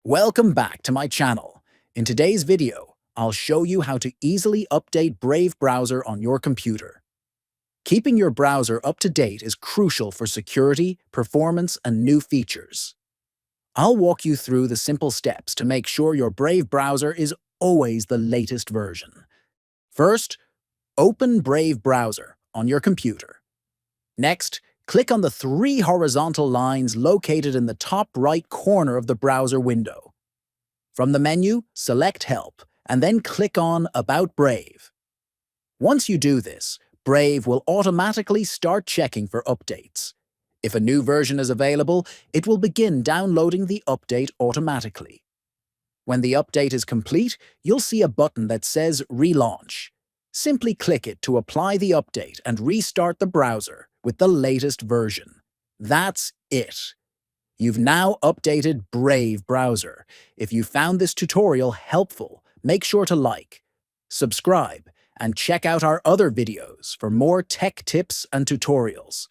Welcome back to my channel. In today's video, I'll show you how to easily update Brave browser on your computer. Keeping your browser up to date is crucial for security, performance, and new features. I'll walk you through the simple steps to make sure your Brave browser is always the latest version. First, open Brave browser on your computer. Next, click on the three horizontal lines located in the top right corner of the browser window. From the menu, select Help, and then click on About Brave. Once you do this, Brave will automatically start checking for updates. If a new version is available, it will begin downloading the update automatically. When the update is complete, you'll see a button that says Relaunch. Simply click it to apply the update and restart the browser with the latest version. That's it. You've now updated Brave browser. If you found this tutorial helpful, make sure to like, subscribe, and check out our other videos for more tech tips and tutorials.